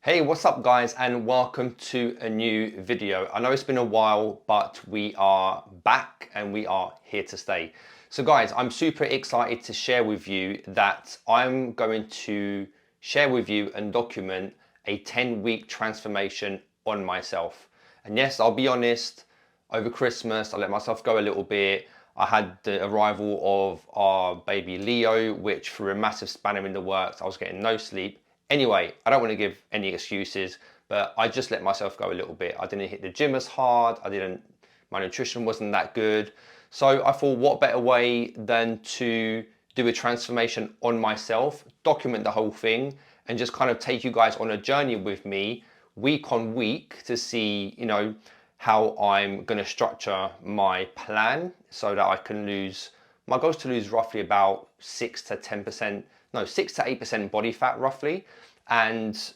Hey, what's up guys, and welcome to a new video. I know it's been a while, but we are back and we are here to stay. So guys, I'm super excited to share with you that I'm going to share with you and document a 10-week transformation on myself. And yes, I'll be honest, over Christmas, I let myself go a little bit. I had the arrival of our baby Leo, which threw a massive spanner in the works. I was getting no sleep. Anyway, I don't want to give any excuses, but I just let myself go a little bit. I didn't hit the gym as hard. My nutrition wasn't that good. So I thought, what better way than to do a transformation on myself, document the whole thing, and just kind of take you guys on a journey with me week on week to see, how I'm going to structure my plan so that I can lose. My goal is to lose roughly about 6 to 8% body fat roughly, and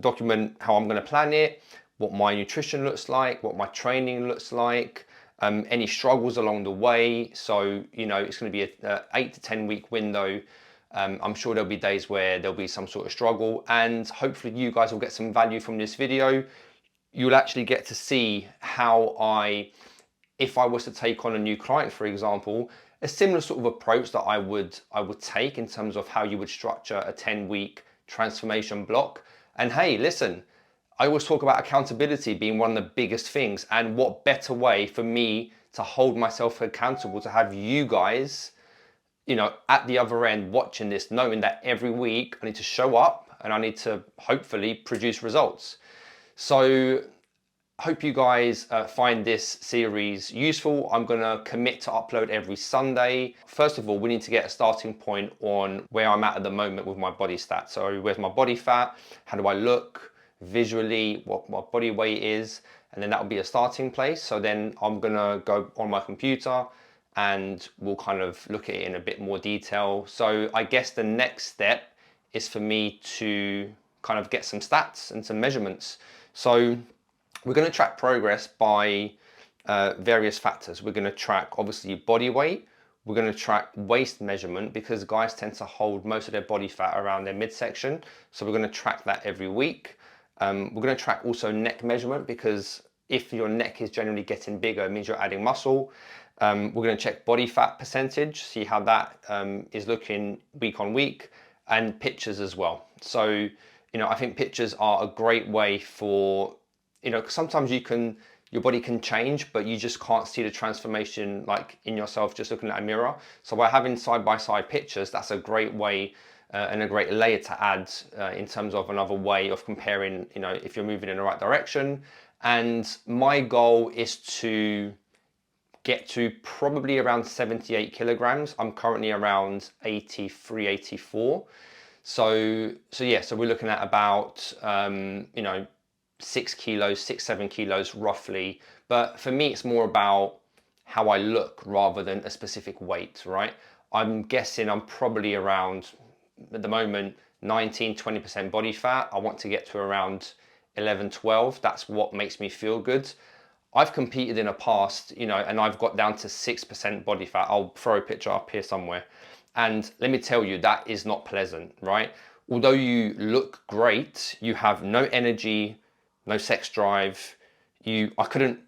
document how I'm going to plan it, what my nutrition looks like, what my training looks like, any struggles along the way. So, it's going to be a 8 to 10 week window. I'm sure there'll be days where there'll be some sort of struggle, and hopefully you guys will get some value from this video. You'll actually get to see how if I was to take on a new client, for example, a similar sort of approach that I would take in terms of how you would structure a 10-week transformation block. And hey, listen, I always talk about accountability being one of the biggest things, and what better way for me to hold myself accountable to have you guys, at the other end watching this, knowing that every week I need to show up and I need to hopefully produce results. So hope you guys find this series useful. I'm gonna commit to upload every Sunday. First of all, we need to get a starting point on where I'm at the moment with my body stats. So where's my body fat? How do I look visually? What my body weight is? And then that'll be a starting place. So then I'm gonna go on my computer and we'll kind of look at it in a bit more detail. So I guess the next step is for me to kind of get some stats and some measurements. So we're going to track progress by various factors. We're going to track obviously body weight. We're going to track waist measurement because guys tend to hold most of their body fat around their midsection. So we're going to track that every week. We're going to track also neck measurement because if your neck is generally getting bigger, it means you're adding muscle. We're going to check body fat percentage, see how that is looking week on week, and pictures as well. So, I think pictures are a great way for, sometimes your body can change, but you just can't see the transformation like in yourself just looking at a mirror. So by having side-by-side pictures, that's a great way and a great layer to add in terms of another way of comparing, if you're moving in the right direction. And my goal is to get to probably around 78 kilograms. I'm currently around 83, 84. So we're looking at about, 6 kilos, 7 kilos roughly. But for me, it's more about how I look rather than a specific weight, right? I'm guessing I'm probably around, at the moment, 19, 20% body fat. I want to get to around 11, 12. That's what makes me feel good. I've competed in the past, and I've got down to 6% body fat. I'll throw a picture up here somewhere. And let me tell you, that is not pleasant, right? Although you look great, you have no energy, no sex drive. I couldn't,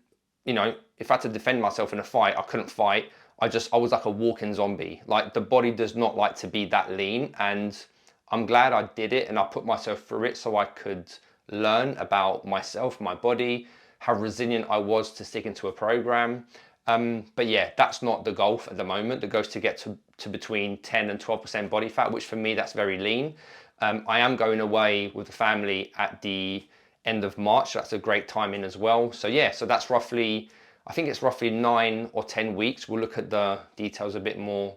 if I had to defend myself in a fight, I couldn't fight. I was like a walking zombie. Like, the body does not like to be that lean. And I'm glad I did it and I put myself through it so I could learn about myself, my body, how resilient I was to sticking to a program. But yeah, that's not the goal at the moment. The goal is to get to between 10 and 12% body fat, which for me, that's very lean. I am going away with the family at the end of March. So that's a great timing as well. So yeah, so that's roughly, I think it's roughly 9 or 10 weeks. We'll look at the details a bit more,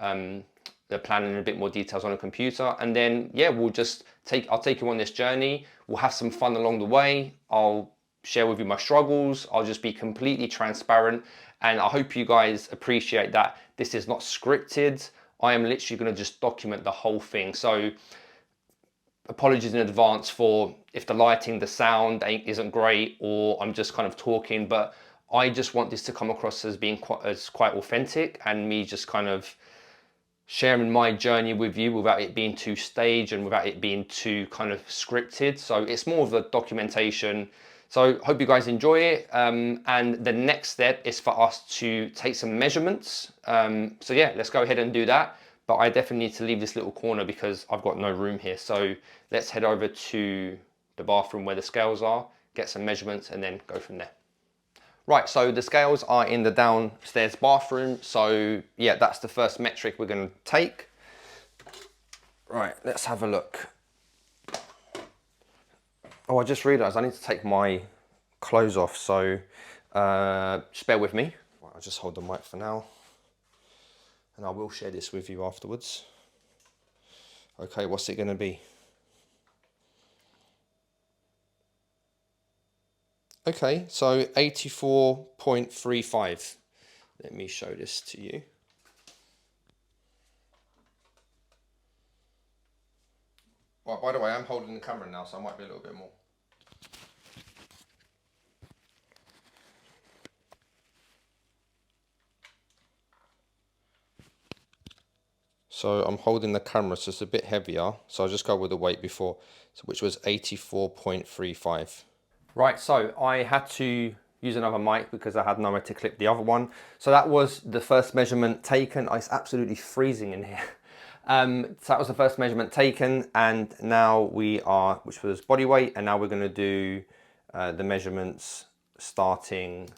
the plan in a bit more details on a computer. And then, yeah, I'll take you on this journey. We'll have some fun along the way. I'll share with you my struggles. I'll just be completely transparent. And I hope you guys appreciate that this is not scripted. I am literally going to just document the whole thing. So apologies in advance for if the lighting, the sound isn't great, or I'm just kind of talking, but I just want this to come across as being quite authentic and me just kind of sharing my journey with you without it being too staged and without it being too kind of scripted. So it's more of a documentation. So hope you guys enjoy it. And the next step is for us to take some measurements. So yeah, let's go ahead and do that. But I definitely need to leave this little corner because I've got no room here. So let's head over to the bathroom where the scales are, get some measurements, and then go from there. Right, so the scales are in the downstairs bathroom. So yeah, that's the first metric we're going to take. Right, let's have a look. Oh, I just realised I need to take my clothes off, so just bear with me. Right, I'll just hold the mic for now, and I will share this with you afterwards. Okay, what's it going to be? Okay, so 84.35. Let me show this to you. Well, by the way, I'm holding the camera now, so I might be a little bit more. So I'm holding the camera, so it's a bit heavier. So I'll just go with the weight before, which was 84.35. Right, so I had to use another mic because I had nowhere to clip the other one. So that was the first measurement taken. It's absolutely freezing in here. So that was the first measurement taken, and now we are, which was body weight, and now we're going to do the measurements starting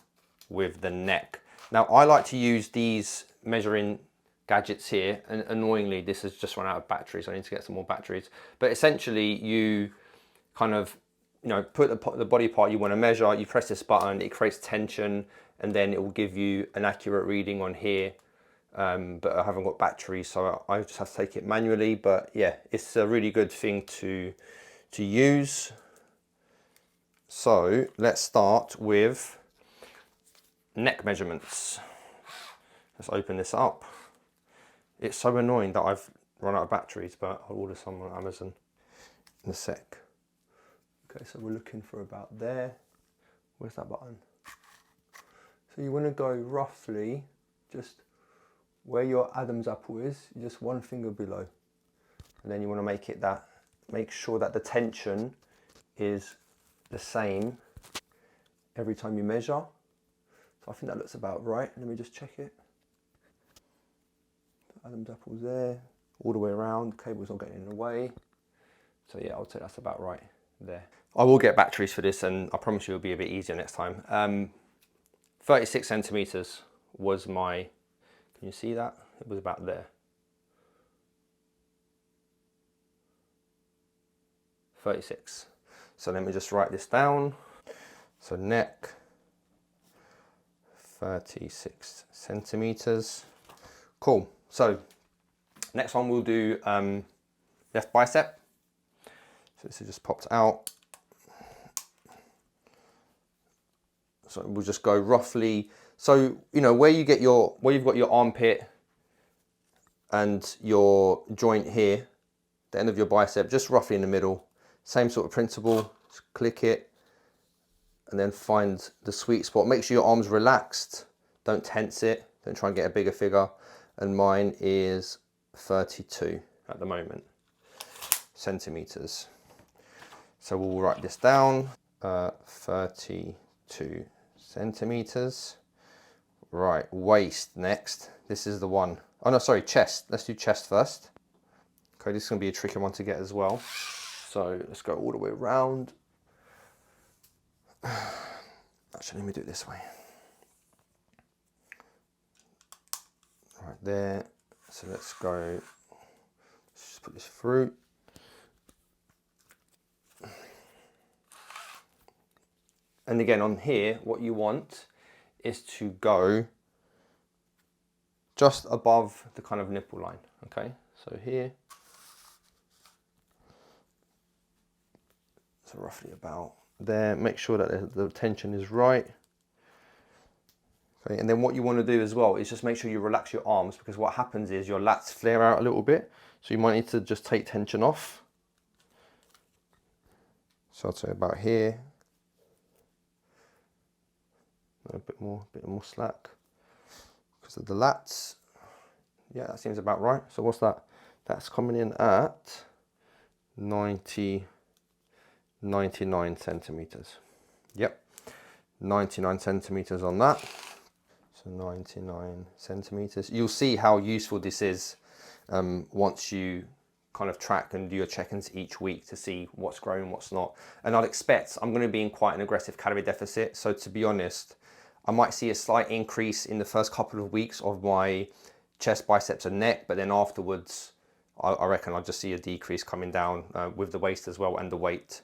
with the neck. Now I like to use these measuring gadgets here, and annoyingly this has just run out of batteries. I need to get some more batteries. But essentially you kind of, you know, put the body part you want to measure, you press this button, it creates tension, and then it will give you an accurate reading on here. But I haven't got batteries, so I just have to take it manually. But yeah, it's a really good thing to use. So let's start with neck measurements. Let's open this up. It's so annoying that I've run out of batteries, but I'll order some on Amazon in a sec. Okay, so we're looking for about there. Where's that button? So you want to go roughly just where your Adam's apple is, just one finger below. And then you want to make sure that the tension is the same every time you measure. So I think that looks about right. Let me just check it. Adam's apple's there, all the way around, the cable's not getting in the way. So yeah, I'll say that's about right there. I will get batteries for this, and I promise you it'll be a bit easier next time. 36 centimeters was my, can you see that? It was about there. 36. So let me just write this down. So neck, 36 centimeters. Cool. So next one we'll do left bicep. So this is just popped out. So we'll just go roughly. So you know where you've got your armpit and your joint here, the end of your bicep, just roughly in the middle. Same sort of principle. Just click it, and then find the sweet spot. Make sure your arm's relaxed. Don't tense it. Don't try and get a bigger figure. And mine is 32 at the moment, centimeters. So we'll write this down, 32 centimeters. Right, waist next. This is the one. Oh no, sorry, chest. Let's do chest first. Okay, this is gonna be a tricky one to get as well. So let's go all the way around. Actually, let me do it this way. Right there. So let's go, let's just put this through. And again, on here, what you want is to go just above the kind of nipple line, okay? So here, so roughly about there. Make sure that the tension is right. Okay, and then what you want to do as well is just make sure you relax your arms, because what happens is your lats flare out a little bit. So you might need to just take tension off. So I'd say about here. A bit more slack because of the lats. Yeah, that seems about right. So what's that? That's coming in at 99 centimeters. Yep, 99 centimeters on that. So 99 centimeters. You'll see how useful this is once you kind of track and do your check-ins each week to see what's growing, what's not. And I'd expect I'm going to be in quite an aggressive calorie deficit. So to be honest, I might see a slight increase in the first couple of weeks of my chest, biceps and neck, but then afterwards, I reckon I'll just see a decrease coming down with the waist as well and the weight.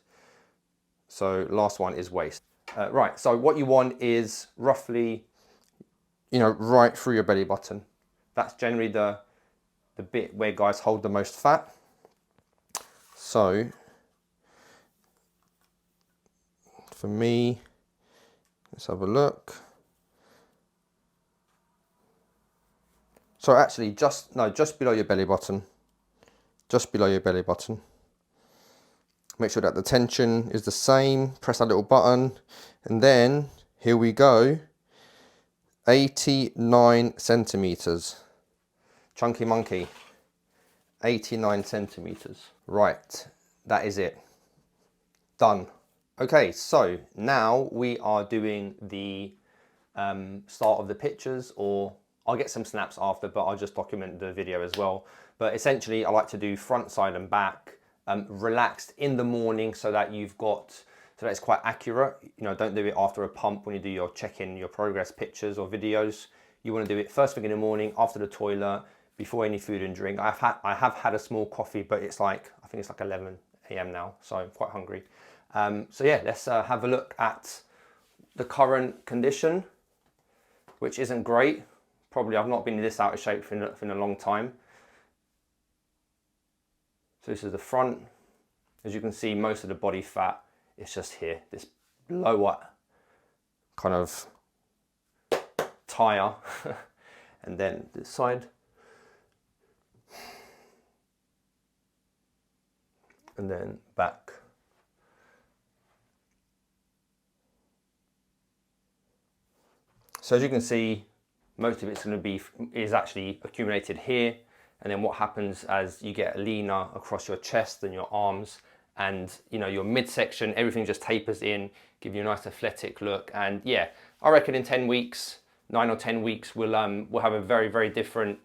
So last one is waist. Right, so what you want is roughly, you know, right through your belly button. That's generally the bit where guys hold the most fat. So for me, let's have a look. So actually just below your belly button, just below your belly button. Make sure that the tension is the same, press that little button, and then here we go, 89 centimeters. Chunky monkey, 89 centimeters. Right, that is it, done. Okay, so now we are doing the start of the pictures, or I'll get some snaps after, but I'll just document the video as well. But essentially I like to do front, side and back, relaxed in the morning so that it's quite accurate. You know, don't do it after a pump when you do your check-in, your progress pictures or videos. You want to do it first thing in the morning, after the toilet, before any food and drink. I have had a small coffee, but it's like, I think it's like 11 AM now, so I'm quite hungry. So yeah, let's have a look at the current condition, which isn't great. Probably I've not been this out of shape for a long time. So this is the front. As you can see, most of the body fat is just here, this lower kind of tire. And then this side. And then back. So as you can see, most of it's going to is actually accumulated here. And then what happens as you get leaner across your chest and your arms, and you know, your midsection, everything just tapers in, give you a nice athletic look. And yeah, I reckon in 10 weeks, 9 or 10 weeks, we'll have a very, very different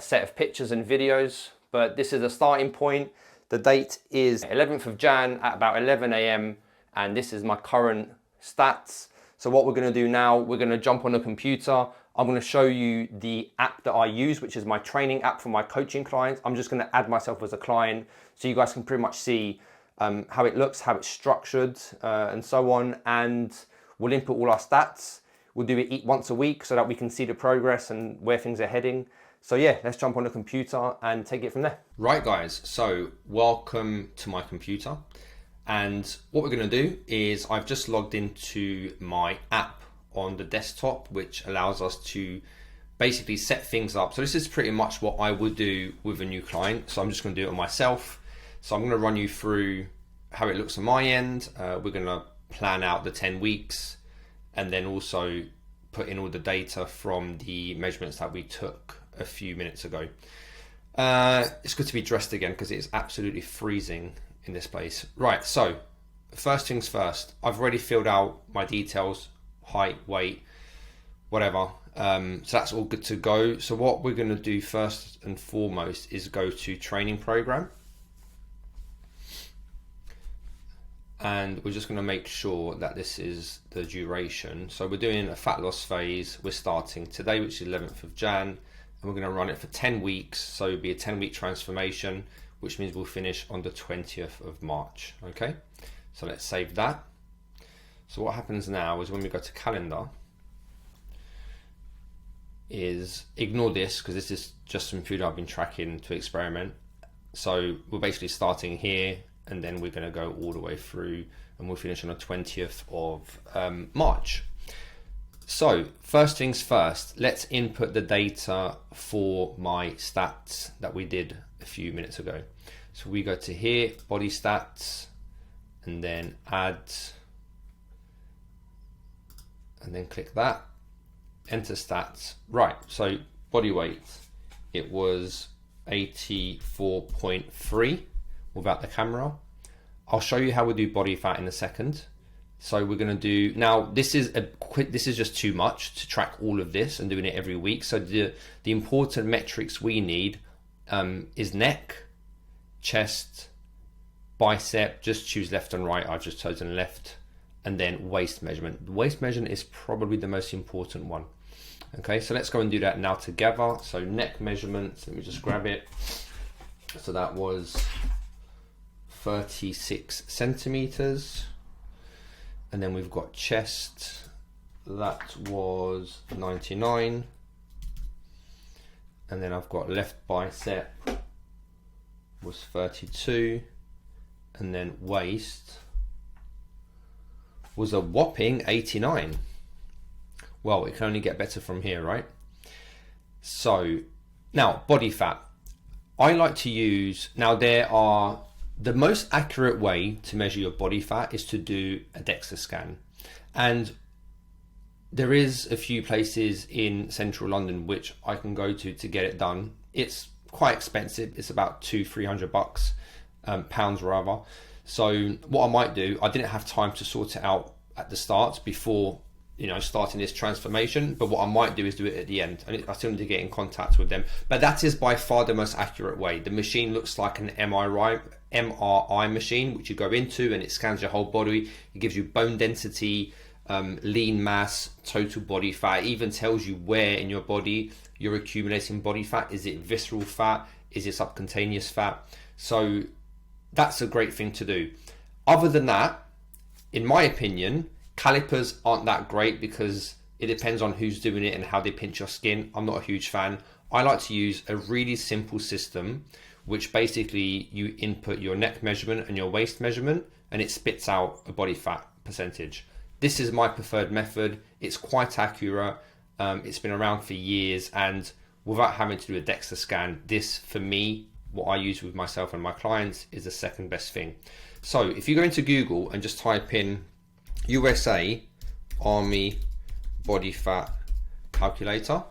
set of pictures and videos. But this is a starting point. The date is 11th of Jan at about 11 AM, and this is my current stats. So what we're going to do now, we're going to jump on the computer. I'm going to show you the app that I use, which is my training app for my coaching clients. I'm just going to add myself as a client so you guys can pretty much see how it looks, how it's structured, and so on. And we'll input all our stats. We'll do it once a week so that we can see the progress and where things are heading. So yeah, let's jump on the computer and take it from there. Right guys, so welcome to my computer. And what we're going to do is I've just logged into my app on the desktop, which allows us to basically set things up. So this is pretty much what I would do with a new client. So I'm just going to do it on myself. So I'm going to run you through how it looks on my end. We're going to plan out the 10 weeks and then also put in all the data from the measurements that we took a few minutes ago. It's good to be dressed again because it's absolutely freezing in this place. Right, so first things first, I've already filled out my details, height, weight, whatever. So that's all good to go. So what we're going to do first and foremost is go to training program. And we're just going to make sure that this is the duration. So we're doing a fat loss phase. We're starting today, which is 11th of Jan, and we're going to run it for 10 weeks. So it'll be a 10-week transformation, which means we'll finish on the 20th of March. Okay, so let's save that. So what happens now is when we go to calendar, is ignore this because this is just some food I've been tracking to experiment. So we're basically starting here, and then we're going to go all the way through, and we'll finish on the 20th of March. So first things first, let's input the data for my stats that we did a few minutes ago. So we go to here, body stats, and then add, and then click that, enter stats. Right, so body weight it was 84.3 without the camera. I'll show you how we do body fat in a second. So we're going to do, now this is just too much to track all of this and doing it every week. So the important metrics we need is neck, chest, bicep, just choose left and right. I've just chosen left, and then waist measurement. The waist measurement is probably the most important one. Okay, so let's go and do that now together. So neck measurements, let me just grab it. So that was 36 centimeters. And then we've got chest, that was 99. And then I've got left bicep was 32. And then waist was a whopping 89. Well, it can only get better from here, right? So now body fat. I like to use, now the most accurate way to measure your body fat is to do a DEXA scan. And there is a few places in central London which I can go to get it done. It's quite expensive. It's about $200-300, pounds rather. So what I might do, I didn't have time to sort it out at the start before, you know, starting this transformation, but what I might do is do it at the end. And I still need to get in contact with them, but that is by far the most accurate way. The machine looks like an MRI machine, which you go into and it scans your whole body. It gives you bone density, lean mass, total body fat. It even tells you where in your body you're accumulating body fat. Is it visceral fat? Is it subcutaneous fat? So that's a great thing to do. Other than that, in my opinion, calipers aren't that great because it depends on who's doing it and how they pinch your skin. I'm not a huge fan. I like to use a really simple system, which basically you input your neck measurement and your waist measurement and it spits out a body fat percentage. This is my preferred method. It's quite accurate. It's been around for years, and without having to do a DEXA scan, this for me, what I use with myself and my clients, is the second best thing. So if you go into Google and just type in USA Army body fat calculator,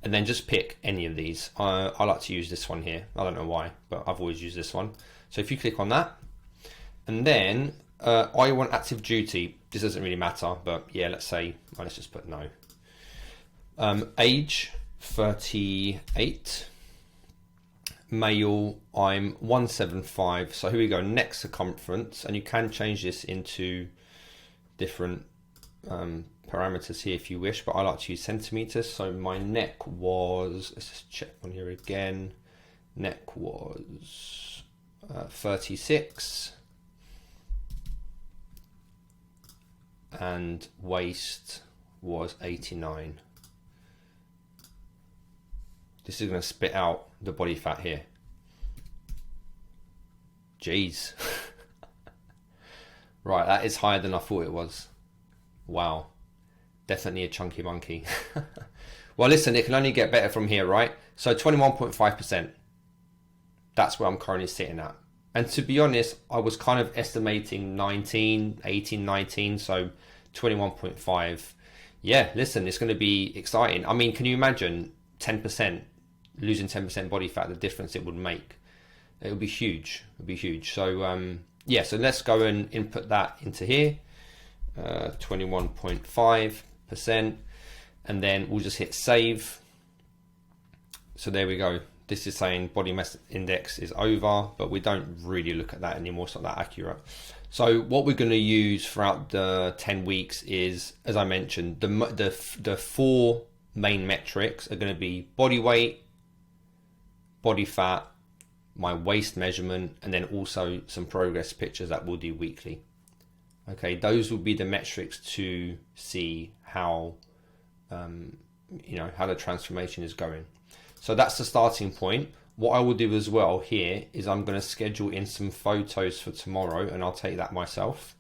and then just pick any of these. I like to use this one here. I don't know why, but I've always used this one. So if you click on that, and then I want active duty. This doesn't really matter, but yeah, let's say, well, let's just put no. Age 38. Male, I'm 175. So here we go, neck circumference, and you can change this into different parameters here if you wish, but I like to use centimeters. So my neck was, let's just check on here again, neck was 36, and waist was 89. This is going to spit out the body fat here. Jeez. Right, that is higher than I thought it was. Wow. Definitely a chunky monkey. Well, listen, it can only get better from here, right? So 21.5%. That's where I'm currently sitting at. And to be honest, I was kind of estimating 18, 19, so 21.5. Yeah, listen, it's going to be exciting. I mean, can you imagine 10%, losing 10% body fat, the difference it would make? It would be huge. It would be huge. So, yeah, so let's go and input that into here. 21.5%, and then we'll just hit save. So there we go. This is saying body mass index is over, but we don't really look at that anymore. It's not that accurate. So what we're going to use throughout the 10 weeks is, as I mentioned, the four main metrics are going to be body weight, body fat, my waist measurement, and then also some progress pictures that we'll do weekly. Okay, those will be the metrics to see how, how the transformation is going. So that's the starting point. What I will do as well here is I'm going to schedule in some photos for tomorrow, and I'll take that myself.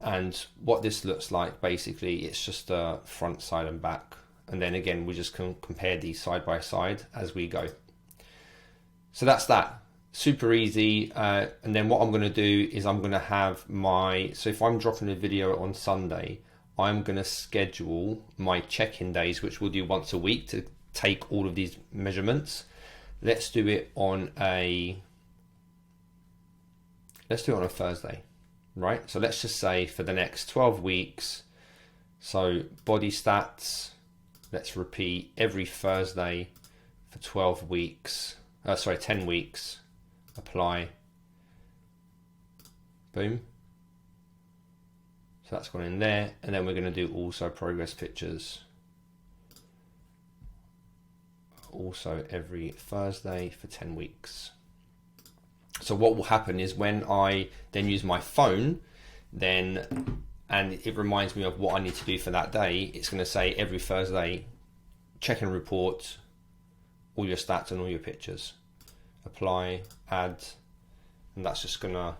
And what this looks like, basically, it's just a front, side and back. And then again, we just can compare these side by side as we go. So that's that. Super easy. And then what I'm going to do is I'm going to have so if I'm dropping a video on Sunday, I'm going to schedule my check-in days, which we'll do once a week to take all of these measurements. Let's do it on a Thursday, right? So let's just say for the next 12 weeks, so body stats, let's repeat every Thursday for 12 weeks, 10 weeks, apply, boom. So that's gone in there, and then we're going to do also progress pictures, also every Thursday for 10 weeks. So what will happen is when I then use my phone, and it reminds me of what I need to do for that day, it's going to say every Thursday, check and report all your stats and all your pictures. Apply, add, and that's just going to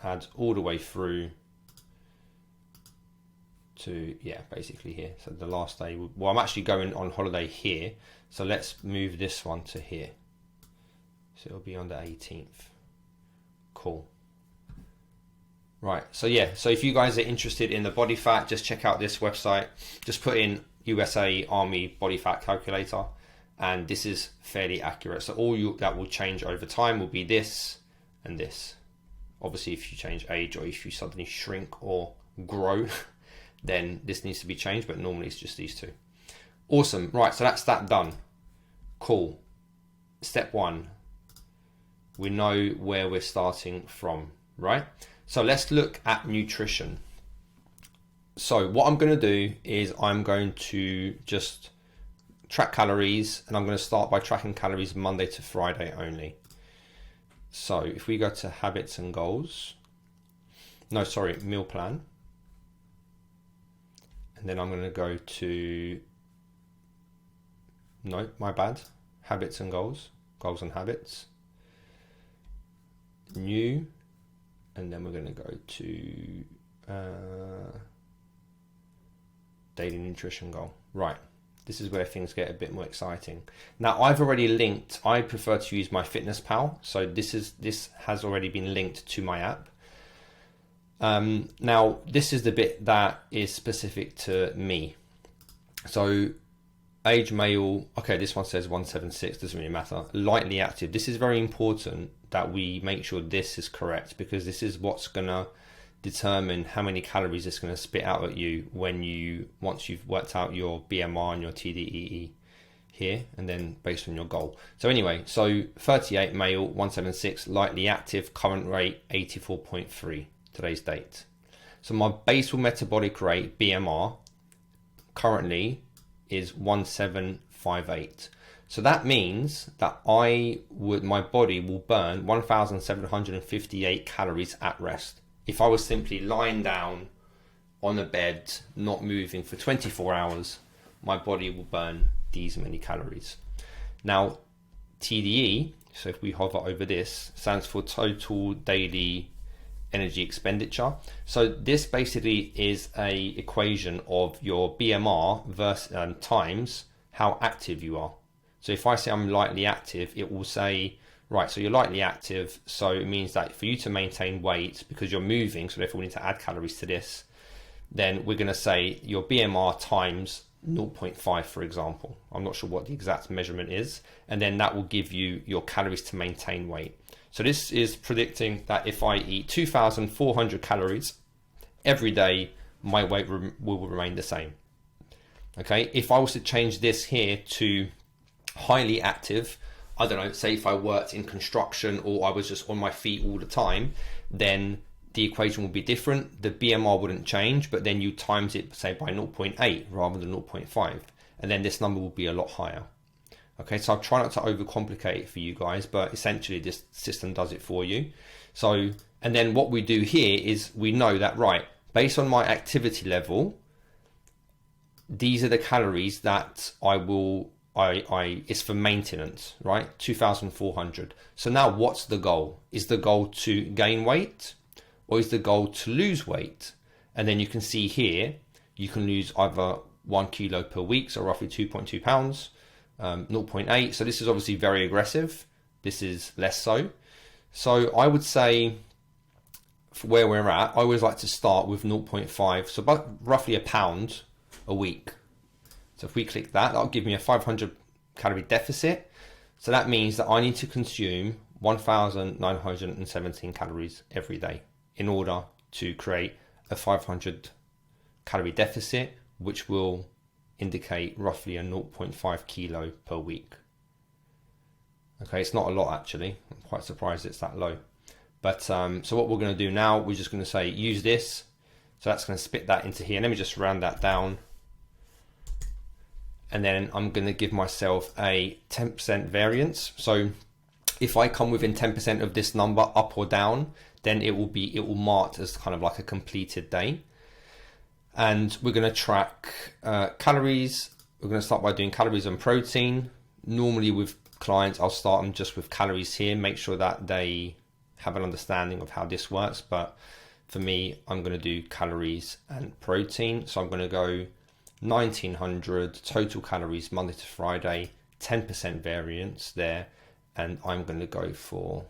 add all the way through to, yeah, basically here. So the last day, well, I'm actually going on holiday here, so let's move this one to here. So it'll be on the 18th. Cool. Right, so yeah, so if you guys are interested in the body fat, just check out this website. Just put in USA Army body fat calculator, and this is fairly accurate. So all that will change over time will be this and this. Obviously, if you change age or if you suddenly shrink or grow, then this needs to be changed, but normally it's just these two. Awesome. Right, so that's that done. Cool. Step one, we know where we're starting from, right? So let's look at nutrition. So what I'm going to do is I'm going to just track calories, and I'm going to start by tracking calories Monday to Friday only. So if we go to habits and goals, meal plan. And then I'm going to go to, no, my bad, habits and goals and habits, new, and then we're going to go to daily nutrition goal. Right, this is where things get a bit more exciting. Now I've already linked, I prefer to use MyFitnessPal, so this has already been linked to my app. Now this is the bit that is specific to me. So age male, okay, this one says 176, doesn't really matter. Lightly active, this is very important that we make sure this is correct, because this is what's gonna determine how many calories it's gonna spit out at you once you've worked out your BMR and your TDEE here, and then based on your goal. So anyway, so 38 male, 176, lightly active, current rate 84.3. Today's date. So my basal metabolic rate, BMR, currently is 1758. So that means that my body will burn 1,758 calories at rest. If I was simply lying down on a bed, not moving for 24 hours, my body will burn these many calories. Now, TDE, so if we hover over this, stands for total daily energy expenditure. So this basically is a equation of your BMR versus times how active you are. So if I say I'm lightly active, it will say, right, so you're lightly active, so it means that for you to maintain weight, because you're moving, so therefore we need to add calories to this, then we're going to say your BMR times 0.5, for example. I'm not sure what the exact measurement is, and then that will give you your calories to maintain weight. So this is predicting that if I eat 2,400 calories every day, my weight will remain the same. Okay, if I was to change this here to highly active, I don't know, say if I worked in construction or I was just on my feet all the time, then the equation would be different. The BMR wouldn't change, but then you times it, say, by 0.8 rather than 0.5, and then this number will be a lot higher. Okay, so I'll try not to overcomplicate it for you guys, but essentially this system does it for you. So, and then what we do here is we know that, right, based on my activity level, these are the calories that it's for maintenance, right? 2,400. So now what's the goal? Is the goal to gain weight, or is the goal to lose weight? And then you can see here, you can lose either 1 kilo per week, so roughly 2.2 pounds, 0.8. So this is obviously very aggressive. This is less so. So I would say for where we're at, I always like to start with 0.5. So about roughly a pound a week. So if we click that, that'll give me a 500 calorie deficit. So that means that I need to consume 1,917 calories every day in order to create a 500 calorie deficit, which will indicate roughly a 0.5 kilo per week. Okay, it's not a lot actually. I'm quite surprised it's that low. But so what we're going to do now, we're just going to say use this. So that's going to spit that into here. Let me just round that down. And then I'm going to give myself a 10% variance. So if I come within 10% of this number up or down, then it will mark as kind of like a completed day. And we're going to track calories. We're going to start by doing calories and protein. Normally with clients, I'll start them just with calories here, make sure that they have an understanding of how this works. But for me, I'm going to do calories and protein. So I'm going to go 1900 total calories Monday to Friday, 10% variance there. And I'm going to go for,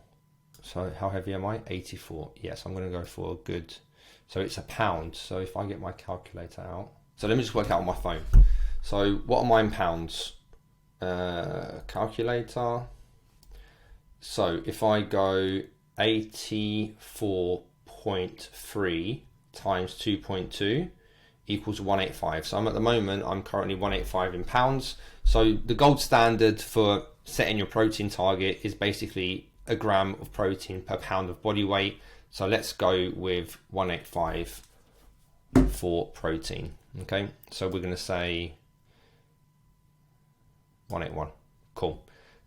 so how heavy am I? 84. Yes, I'm going to go for a good, so it's a pound. So if I get my calculator out, so let me just work out on my phone. So what am I in pounds? Calculator. So if I go 84.3 times 2.2 equals 185. So I'm at the moment, I'm currently 185 in pounds. So the gold standard for setting your protein target is basically a gram of protein per pound of body weight. So let's go with 185 for protein. Okay, so we're going to say 181. Cool.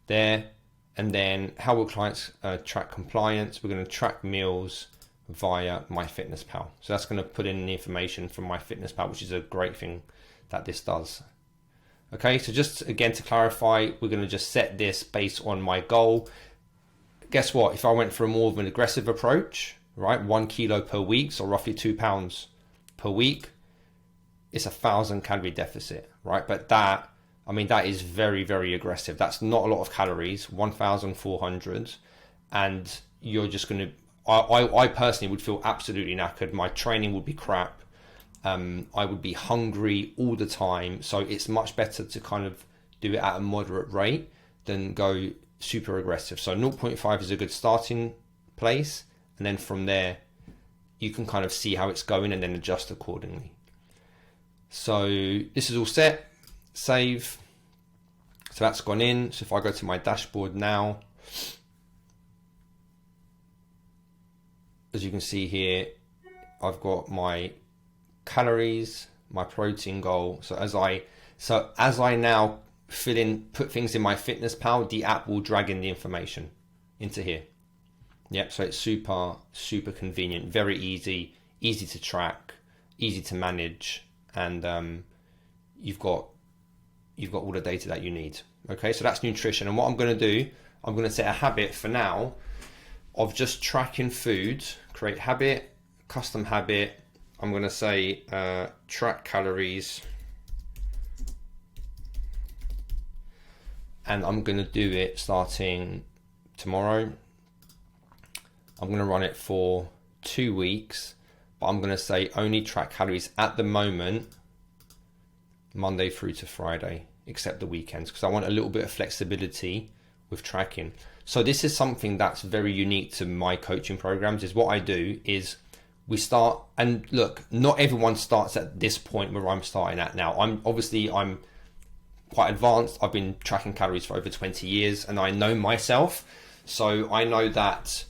There. And then how will clients track compliance? We're going to track meals via MyFitnessPal. So that's going to put in the information from MyFitnessPal, which is a great thing that this does. Okay, so just again to clarify, we're going to just set this based on my goal. Guess what? If I went for a more of an aggressive approach, right, 1 kilo per week, so roughly 2 pounds per week, it's 1,000 calorie deficit, right? But that, I mean, that is very, very aggressive. That's not a lot of calories, 1,400. And you're just going to, I personally would feel absolutely knackered. My training would be crap. I would be hungry all the time. So it's much better to kind of do it at a moderate rate than go super aggressive. So 0.5 is a good starting place. And then from there, you can kind of see how it's going and then adjust accordingly. So this is all set. Save. So that's gone in. So if I go to my dashboard now, as you can see here, I've got my calories, my protein goal. So as I now put things in MyFitnessPal, the app will drag in the information into here. Yep. So it's super, super convenient, very easy to track, easy to manage, and you've got all the data that you need. Okay, so that's nutrition. And what I'm going to do, I'm going to set a habit for now of just tracking food. Create habit, custom habit. I'm going to say track calories, and I'm going to do it starting tomorrow. I'm going to run it for 2 weeks, but I'm going to say only track calories at the moment, Monday through to Friday, except the weekends, because I want a little bit of flexibility with tracking. So this is something that's very unique to my coaching programs. Is what I do is we start, and look, not everyone starts at this point where I'm starting at now. I'm quite advanced. I've been tracking calories for over 20 years and I know myself. So I know that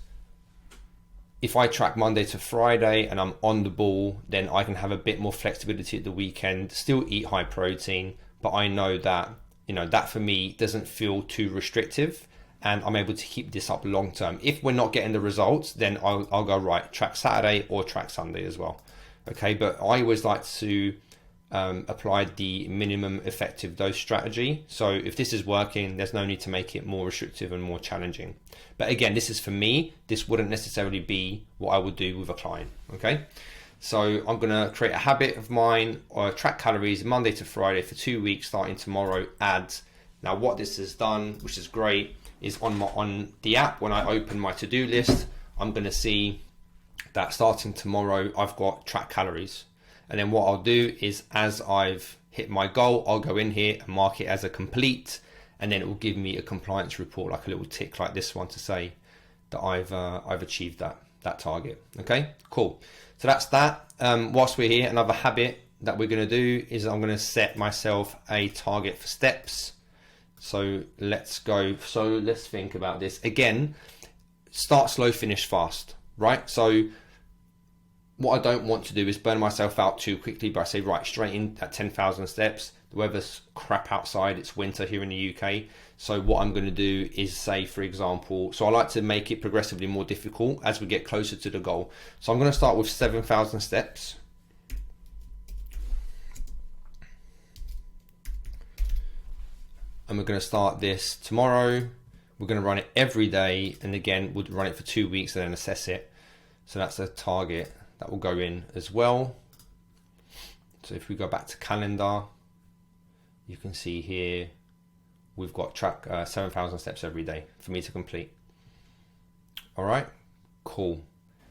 if I track Monday to Friday and I'm on the ball, then I can have a bit more flexibility at the weekend, still eat high protein, but I know that, that for me doesn't feel too restrictive and I'm able to keep this up long term. If we're not getting the results, then I'll go right, track Saturday or track Sunday as well. Okay, but I always like to apply the minimum effective dose strategy. So if this is working, there's no need to make it more restrictive and more challenging. But again, this is for me. This wouldn't necessarily be what I would do with a client. Okay, so I'm gonna create a habit of mine, or track calories Monday to Friday for 2 weeks, starting tomorrow. Add. Now, what this has done, which is great, is on the app, when I open my to-do list, I'm gonna see that starting tomorrow, I've got track calories. And then what I'll do is, as I've hit my goal, I'll go in here and mark it as a complete. and then it will give me a compliance report, like a little tick like this one, to say that I've achieved that target. Okay, cool. So that's that. Whilst we're here, another habit that we're going to do is I'm going to set myself a target for steps. So let's go. So let's think about this again. Start slow, finish fast, right? So what I don't want to do is burn myself out too quickly, but I say, right, straight in at 10,000 steps. The weather's crap outside. It's winter here in the UK. So what I'm going to do is say, for example, so I like to make it progressively more difficult as we get closer to the goal. So I'm going to start with 7,000 steps. And we're going to start this tomorrow. We're going to run it every day. And again, we'll run it for 2 weeks and then assess it. So that's a target that will go in as well. So if we go back to calendar, you can see here, we've got 7,000 steps every day for me to complete. All right, cool.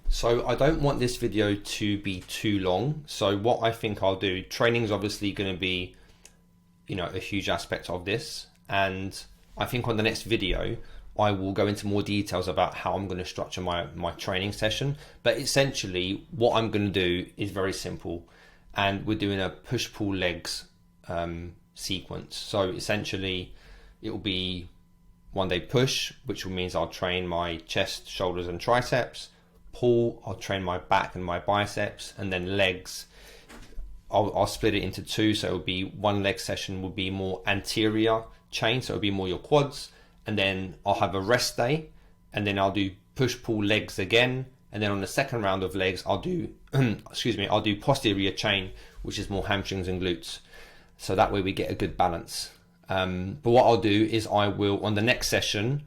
So I don't want this video to be too long. So what I think I'll do, training is obviously going to be, you know, a huge aspect of this. And I think on the next video, I will go into more details about how I'm going to structure my training session. But essentially what I'm going to do is very simple. And we're doing a push-pull legs sequence. So essentially it will be 1 day push, which means I'll train my chest, shoulders and triceps. Pull, I'll train my back and my biceps. And then legs, I'll split it into 2. So it'll be 1 leg session will be more anterior chain, so it'll be more your quads, and then I'll have a rest day, and then I'll do push pull legs again, and then on the second round of legs I'll do I'll do posterior chain, which is more hamstrings and glutes. So that way we get a good balance. But what I'll do is I will, on the next session,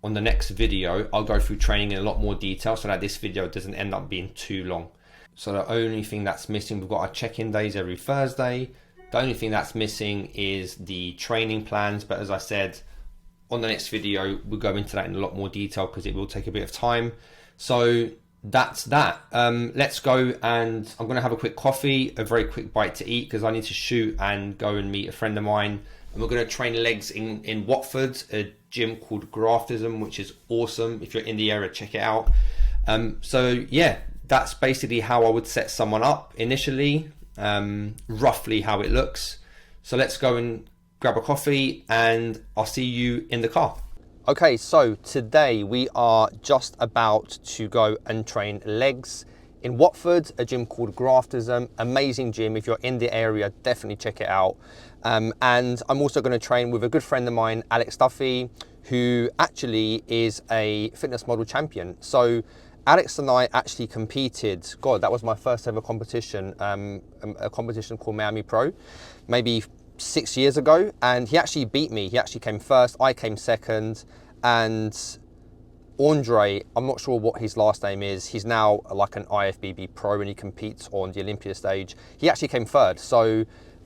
on the next video, I'll go through training in a lot more detail so that this video doesn't end up being too long. So the only thing that's missing, we've got our check-in days every Thursday. The only thing that's missing is the training plans. But as I said, on the next video, we'll go into that in a lot more detail because it will take a bit of time. So that's that. Let's go, and I'm going to have a quick coffee, a very quick bite to eat because I need to shoot and go and meet a friend of mine. And we're going to train legs in Watford, a gym called Graftism, which is awesome. If you're in the area, check it out. So yeah, that's basically how I would set someone up initially, roughly how it looks. So let's go and grab a coffee and I'll see you in the car. Okay, so today we are just about to go and train legs in Watford, a gym called Graftism. Amazing gym. If you're in the area, definitely check it out. And I'm also going to train with a good friend of mine, Alex Duffy, who actually is a fitness model champion. So Alex and I actually competed, God, that was my first ever competition, a competition called Miami Pro, maybe 6 years ago, and he actually beat me. He actually came first, I came second, and Andre, I'm not sure what his last name is, he's now like an IFBB pro and he competes on the Olympia stage. He actually came third, so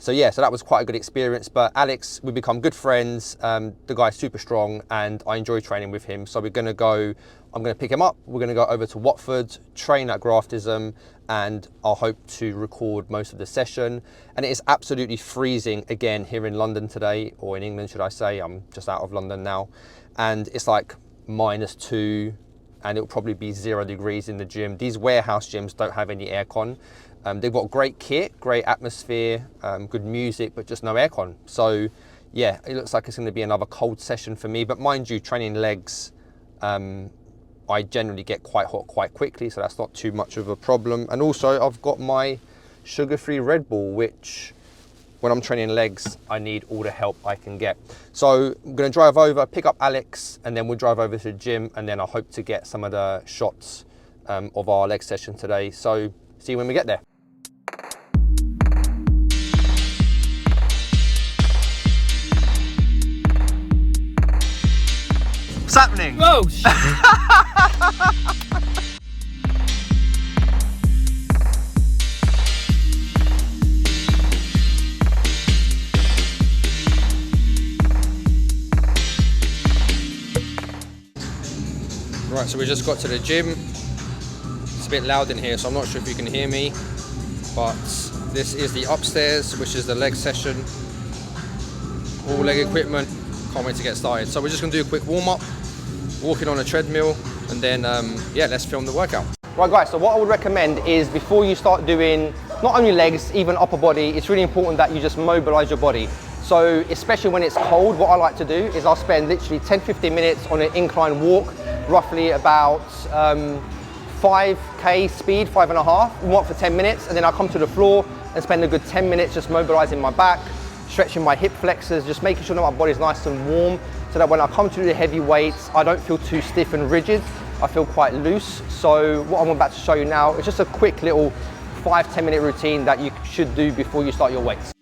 yeah, so that was quite a good experience. But Alex, we become good friends. The guy's super strong and I enjoy training with him. So I'm going to pick him up. We're going to go over to Watford, train at Graftism, and I'll hope to record most of the session. And it is absolutely freezing again here in London today, or in England, should I say. I'm just out of London now. And it's like -2, and it'll probably be 0 degrees in the gym. These warehouse gyms don't have any aircon. They've got great kit, great atmosphere, good music, but just no aircon. So yeah, it looks like it's going to be another cold session for me. But mind you, training legs, I generally get quite hot quite quickly, so that's not too much of a problem. And also I've got my sugar-free Red Bull, which when I'm training legs, I need all the help I can get. So I'm going to drive over, pick up Alex, and then we'll drive over to the gym, and then I hope to get some of the shots of our leg session today. So see you when we get there. What's happening? Oh, shit. Right, so we just got to the gym. It's a bit loud in here, so I'm not sure if you can hear me, but this is the upstairs, which is the leg session. All leg equipment, can't wait to get started. So we're just gonna do a quick warm up, walking on a treadmill, and then yeah, let's film the workout. Right guys, so what I would recommend is before you start doing not only legs, even upper body, it's really important that you just mobilize your body. So especially when it's cold, what I like to do is I'll spend literally 10-15 minutes on an incline walk, roughly about 5K speed, 5.5, walk for 10 minutes, and then I'll come to the floor and spend a good 10 minutes just mobilizing my back, stretching my hip flexors, just making sure that my body's nice and warm, so that when I come to the heavy weights, I don't feel too stiff and rigid. I feel quite loose. So what I'm about to show you now is just a quick little 5-10 minute routine that you should do before you start your weights.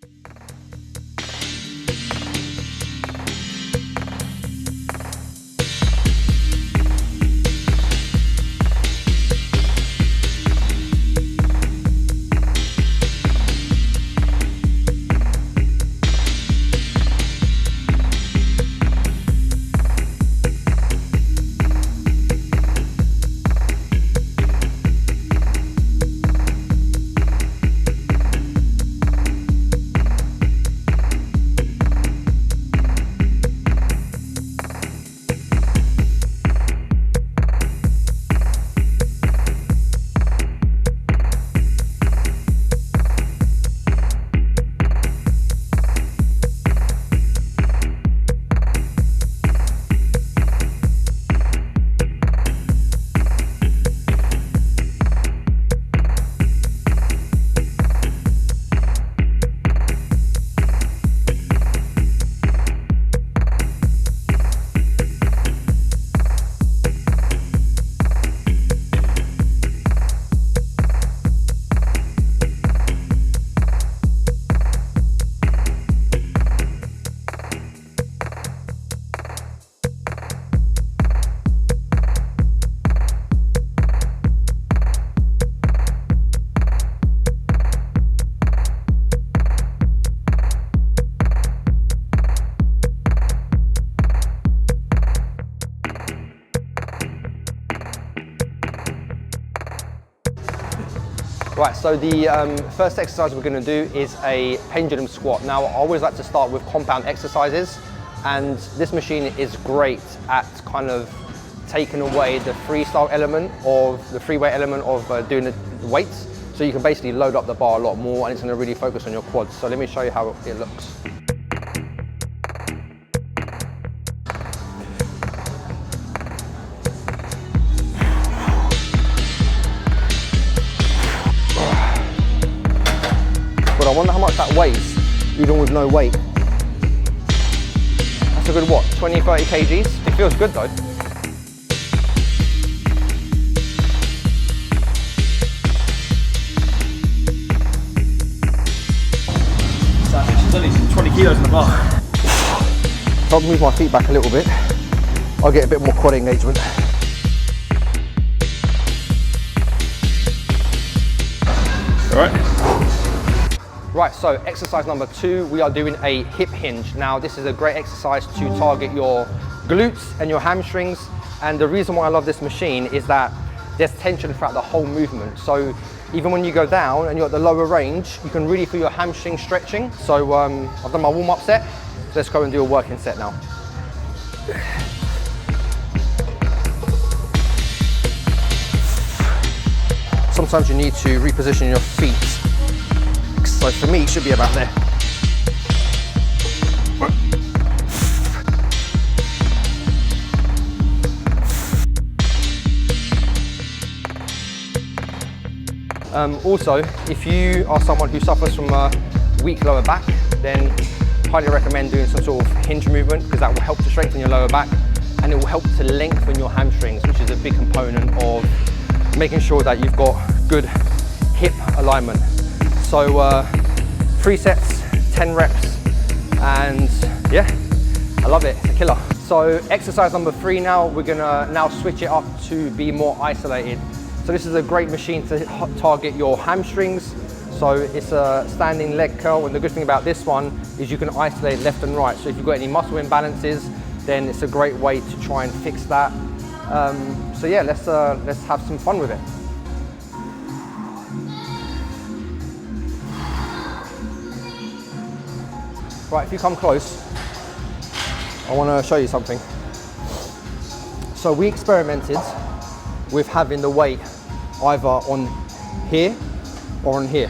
Right, so the first exercise we're going to do is a pendulum squat. Now, I always like to start with compound exercises, and this machine is great at kind of taking away the freestyle element of the free weight element of doing the weights. So you can basically load up the bar a lot more, and it's going to really focus on your quads. So let me show you how it looks. But I wonder how much that weighs, even with no weight. That's a good what, 20-30 kgs? It feels good though. She's only 20 kilos in the bar. If I move my feet back a little bit, I'll get a bit more quad engagement. All right. Right, so exercise number 2, we are doing a hip hinge. Now, this is a great exercise to target your glutes and your hamstrings. And the reason why I love this machine is that there's tension throughout the whole movement. So even when you go down and you're at the lower range, you can really feel your hamstring stretching. So I've done my warm-up set. So let's go and do a working set now. Sometimes you need to reposition your feet. So for me, it should be about there. Also, if you are someone who suffers from a weak lower back, then highly recommend doing some sort of hinge movement, because that will help to strengthen your lower back, and it will help to lengthen your hamstrings, which is a big component of making sure that you've got good hip alignment. So 3 sets, 10 reps, and yeah, I love it, it's a killer. So exercise number 3 now, we're gonna now switch it up to be more isolated. So this is a great machine to target your hamstrings. So it's a standing leg curl, and the good thing about this one is you can isolate left and right. So if you've got any muscle imbalances, then it's a great way to try and fix that. So yeah, let's have some fun with it. Right, if you come close, I want to show you something. So we experimented with having the weight either on here or on here.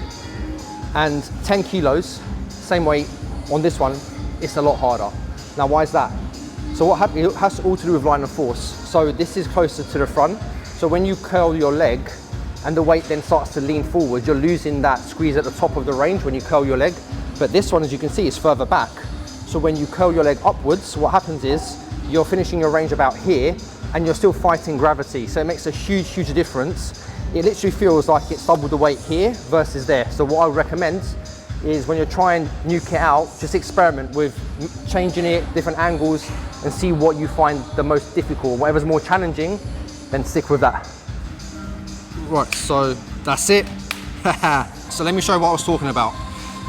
And 10 kilos, same weight on this one, it's a lot harder. Now why is that? So what happens, it has all to do with line of force. So this is closer to the front. So when you curl your leg and the weight then starts to lean forward, you're losing that squeeze at the top of the range when you curl your leg. But this one, as you can see, is further back. So when you curl your leg upwards, what happens is you're finishing your range about here and you're still fighting gravity. So it makes a huge, huge difference. It literally feels like it's double the weight here versus there. So what I would recommend is when you're trying to nuke it out, just experiment with changing it, different angles, and see what you find the most difficult. Whatever's more challenging, then stick with that. Right, so that's it. So let me show you what I was talking about.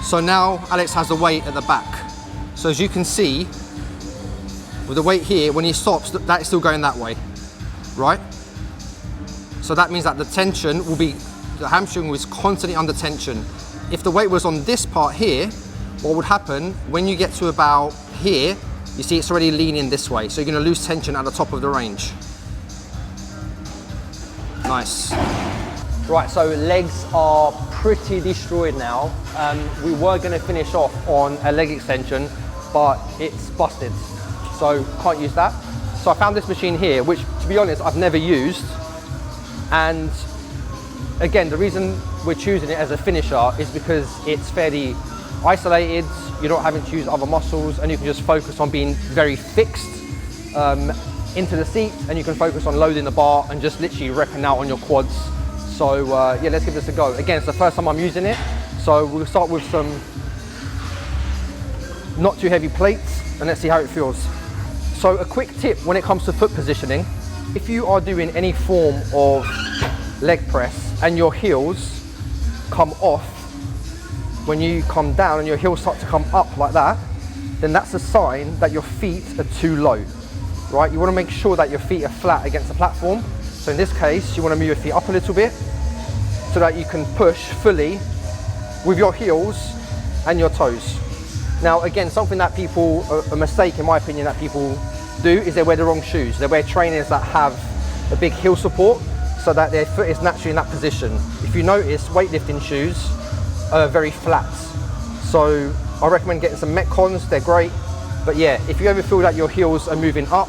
So now Alex has the weight at the back. So as you can see, with the weight here, when he stops, that is still going that way, right? So that means that the tension will be, the hamstring is constantly under tension. If the weight was on this part here, what would happen when you get to about here, you see it's already leaning this way. So you're gonna lose tension at the top of the range. Nice. Right, so legs are pretty destroyed now. We were gonna finish off on a leg extension, but it's busted. So can't use that. So I found this machine here, which to be honest, I've never used. And again, the reason we're choosing it as a finisher is because it's fairly isolated, you're not having to use other muscles, and you can just focus on being very fixed into the seat, and you can focus on loading the bar and just literally repping out on your quads. So yeah, let's give this a go. Again, it's the first time I'm using it, so we'll start with some not too heavy plates, and let's see how it feels. So a quick tip when it comes to foot positioning, if you are doing any form of leg press and your heels come off, when you come down and your heels start to come up like that, then that's a sign that your feet are too low, right? You want to make sure that your feet are flat against the platform. So in this case, you want to move your feet up a little bit so that you can push fully with your heels and your toes. Now again, something that people, a mistake in my opinion that people do is they wear the wrong shoes. They wear trainers that have a big heel support so that their foot is naturally in that position. If you notice, weightlifting shoes are very flat. So I recommend getting some Metcons, they're great. But yeah, if you ever feel that your heels are moving up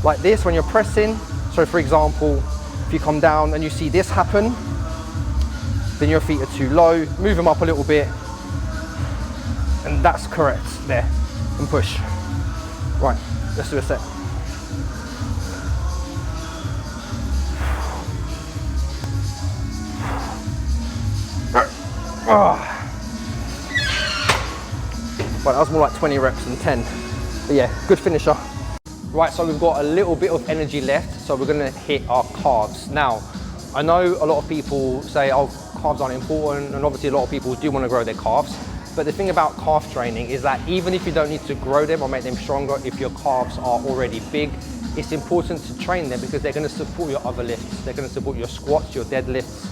like this when you're pressing, so for example, if you come down and you see this happen, then your feet are too low, move them up a little bit, and that's correct there, and push. Right, let's do a set. Well, that was more like 20 reps than 10. But yeah, good finisher. Right, so we've got a little bit of energy left, so we're gonna hit our calves. Now, I know a lot of people say, oh, calves aren't important, and obviously a lot of people do wanna grow their calves. But the thing about calf training is that even if you don't need to grow them or make them stronger, if your calves are already big, it's important to train them because they're gonna support your other lifts. They're gonna support your squats, your deadlifts,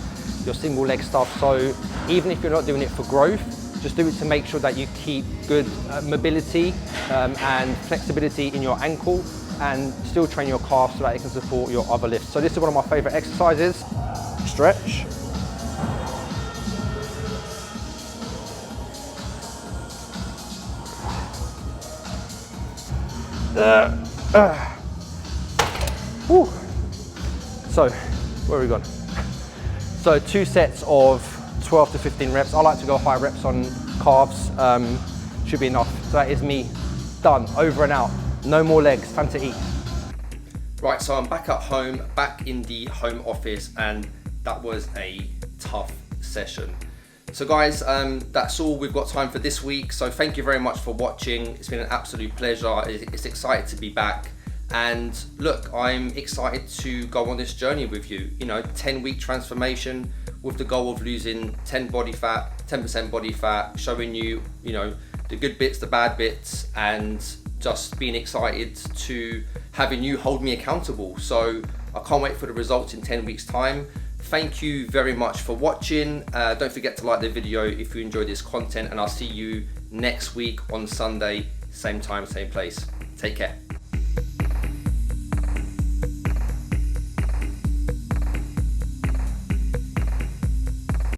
your single leg stuff. So even if you're not doing it for growth, just do it to make sure that you keep good mobility and flexibility in your ankle and still train your calves so that it can support your other lifts. So this is one of my favorite exercises. Stretch. Woo. So, where are we gone? So 2 sets of 12 to 15 reps. I like to go high reps on calves, should be enough. So that is me done, over and out. No more legs, time to eat. Right, so I'm back at home, back in the home office, and that was a tough session. So guys, that's all we've got time for this week. So thank you very much for watching. It's been an absolute pleasure. It's excited to be back. And look, I'm excited to go on this journey with you. You know, 10-week transformation with the goal of losing 10% body fat, showing you, you know, the good bits, the bad bits, and just being excited to having you hold me accountable. So I can't wait for the results in 10 weeks time. Thank you very much for watching. Don't forget to like the video if you enjoy this content, and I'll see you next week on Sunday, same time, same place. Take care.